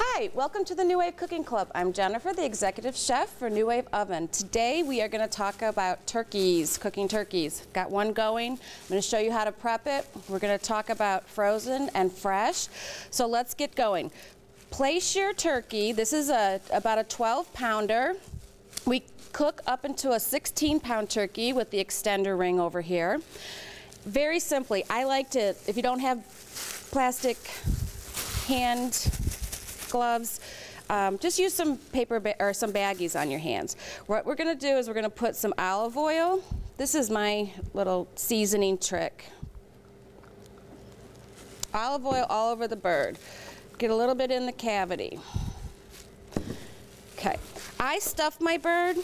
Hi, welcome to the New Wave Cooking Club. I'm Jennifer, the executive chef for New Wave Oven. Today we are going to talk about turkeys, cooking turkeys. Got one going. I'm going to show you how to prep it. We're going to talk about frozen and fresh. So let's get going. Place your turkey. This is about a 12-pounder. We cook up into a 16-pound turkey with the extender ring over here. Very simply, I like to, if you don't have plastic hand gloves, just use some paper or some baggies on your hands. What we're going to do is we're going to put some olive oil. This is my little seasoning trick. Olive oil all over the bird. Get a little bit in the cavity. Okay. I stuff my bird.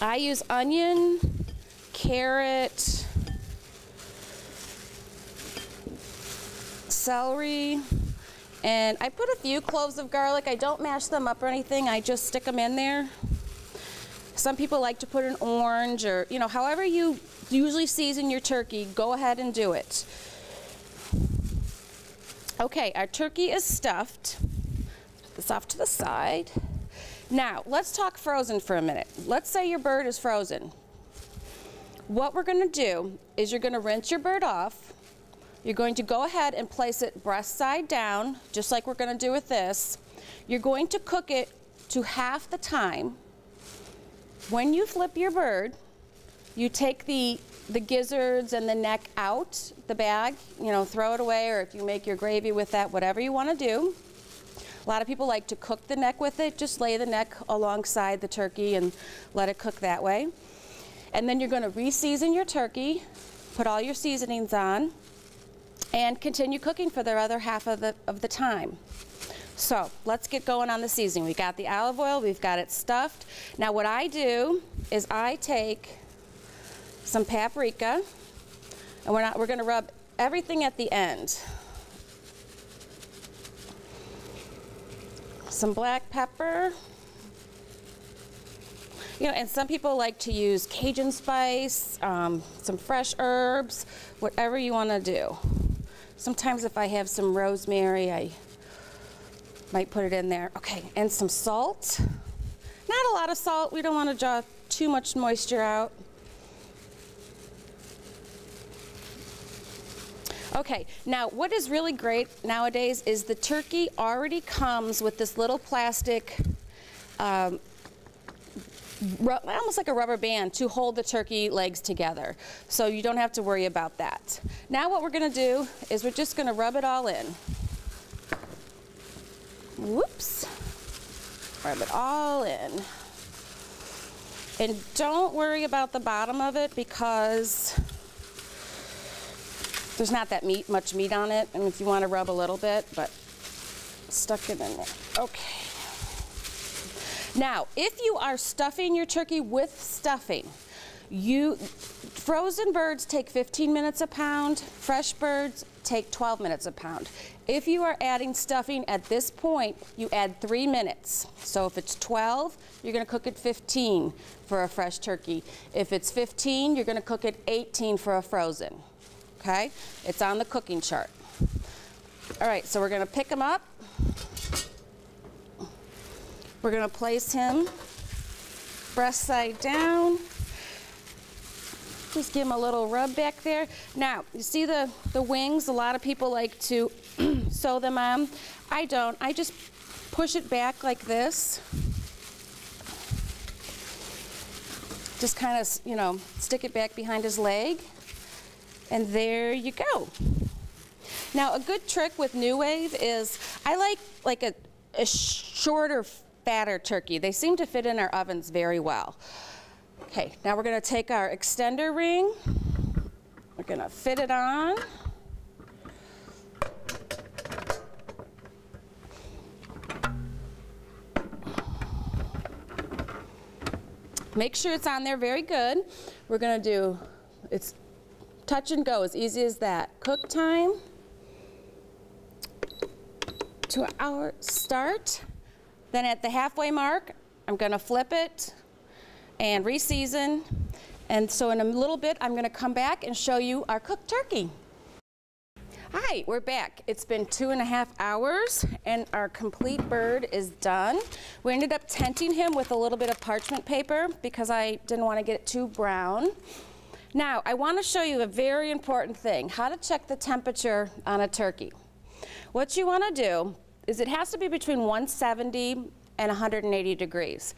I use onion, carrot, celery, and I put a few cloves of garlic. I don't mash them up or anything. I just stick them in there. Some people like to put an orange or, you know, however you usually season your turkey, go ahead and do it. Okay, our turkey is stuffed. Put this off to the side. Now, let's talk frozen for a minute. Let's say your bird is frozen. What we're going to do is you're going to rinse your bird off. You're going to go ahead and place it breast side down, just like we're going to do with this. You're going to cook it to half the time. When you flip your bird, you take the gizzards and the neck out the bag, you know, throw it away, or if you make your gravy with that, whatever you want to do. A lot of people like to cook the neck with it. Just lay the neck alongside the turkey and let it cook that way. And then you're going to re-season your turkey, put all your seasonings on, and continue cooking for the other half of the time. So let's get going on the seasoning. We got the olive oil, we've got it stuffed. Now what I do is I take some paprika, and we're going to rub everything at the end. Some black pepper. You know, and some people like to use Cajun spice, some fresh herbs, whatever you want to do. Sometimes if I have some rosemary, I might put it in there. Okay, and some salt. Not a lot of salt. We don't want to draw too much moisture out. Okay, now what is really great nowadays is the turkey already comes with this little plastic, almost like a rubber band to hold the turkey legs together. So you don't have to worry about that. Now what we're going to do is we're just going to rub it all in. Whoops. Rub it all in. And don't worry about the bottom of it because there's not that much meat on it. And if you want to rub a little bit, but stuck it in there. Okay. Now, if you are stuffing your turkey with stuffing, frozen birds take 15 minutes a pound, fresh birds take 12 minutes a pound. If you are adding stuffing at this point, you add 3 minutes. So if it's 12, you're going to cook it 15 for a fresh turkey. If it's 15, you're going to cook it 18 for a frozen. Okay? It's on the cooking chart. All right, so we're going to pick them up. We're going to place him breast side down. Just give him a little rub back there. Now, you see the wings? A lot of people like to sew them on. I don't. I just push it back like this. Just kind of, you know, stick it back behind his leg. And there you go. Now, a good trick with New Wave is I like a shorter, fatter turkey. They seem to fit in our ovens very well. Okay, now we're going to take our extender ring. We're going to fit it on. Make sure it's on there very good. We're going to do, it's touch and go, as easy as that. Cook time to our start. Then at the halfway mark, I'm going to flip it and re-season. And so in a little bit, I'm going to come back and show you our cooked turkey. All right, we're back. It's been 2.5 hours and our complete bird is done. We ended up tenting him with a little bit of parchment paper because I didn't want to get it too brown. Now, I want to show you a very important thing, how to check the temperature on a turkey. What you want to do is it has to be between 170 and 180 degrees.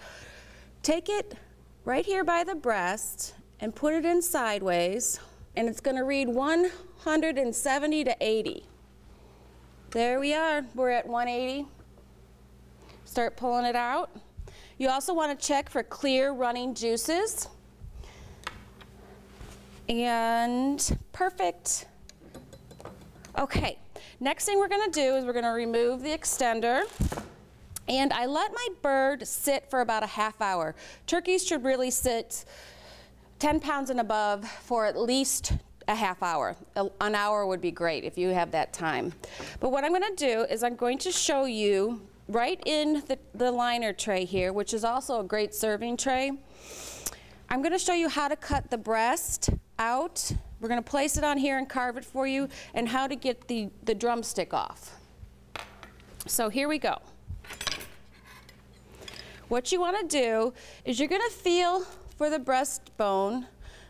Take it right here by the breast and put it in sideways, and it's going to read 170 to 80. There we are. We're at 180. Start pulling it out. You also want to check for clear running juices. And perfect. Okay, next thing we're going to do is we're going to remove the extender. And I let my bird sit for about a half hour. Turkeys should really sit 10 pounds and above for at least a half hour. An hour would be great if you have that time. But what I'm going to do is I'm going to show you right in the liner tray here, which is also a great serving tray. I'm going to show you how to cut the breast out. We're going to place it on here and carve it for you, and how to get the drumstick off. So here we go. What you want to do is you're going to feel for the breastbone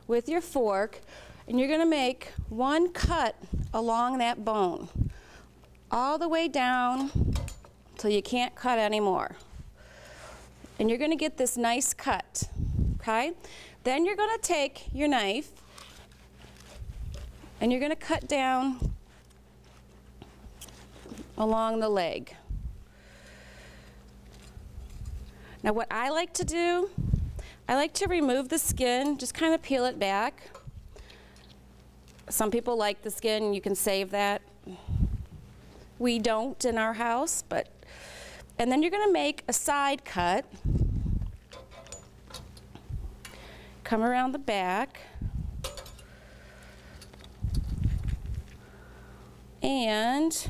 with your fork, and you're going to make one cut along that bone, all the way down till you can't cut anymore. And you're going to get this nice cut, okay? Then you're going to take your knife and you're going to cut down along the leg. Now what I like to do, I like to remove the skin, just kind of peel it back. Some people like the skin, you can save that. We don't in our house, and then you're going to make a side cut. Come around the back. And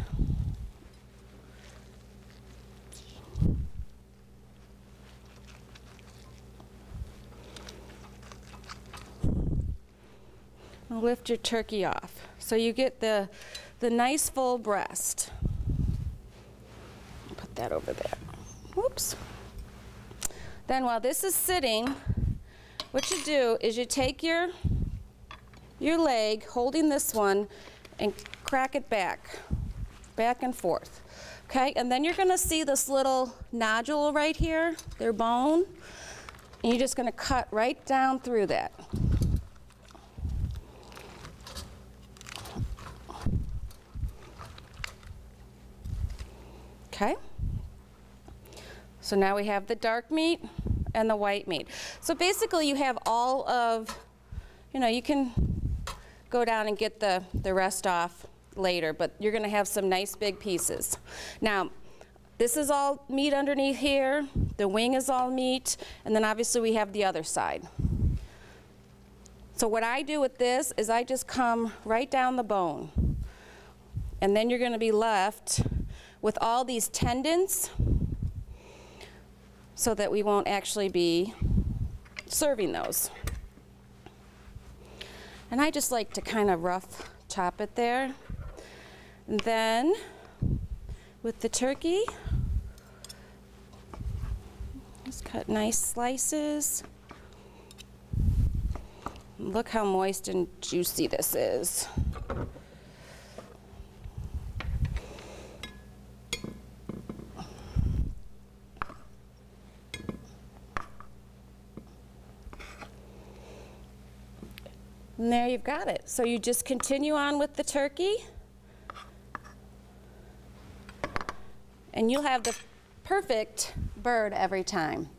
lift your turkey off. So you get the nice full breast. Put that over there. Whoops. Then while this is sitting, what you do is you take your leg, holding this one, and crack it back and forth. Okay, and then you're going to see this little nodule right here, their bone, and you're just going to cut right down through that. Okay, so now we have the dark meat and the white meat. So basically you have all of, you can go down and get the rest off later, but you're going to have some nice big pieces. Now, this is all meat underneath here, the wing is all meat, and then obviously we have the other side. So what I do with this is I just come right down the bone, and then you're going to be left with all these tendons so that we won't actually be serving those. And I just like to kind of rough chop it there. And then with the turkey, just cut nice slices. Look how moist and juicy this is. And there you've got it. So you just continue on with the turkey, and you'll have the perfect bird every time.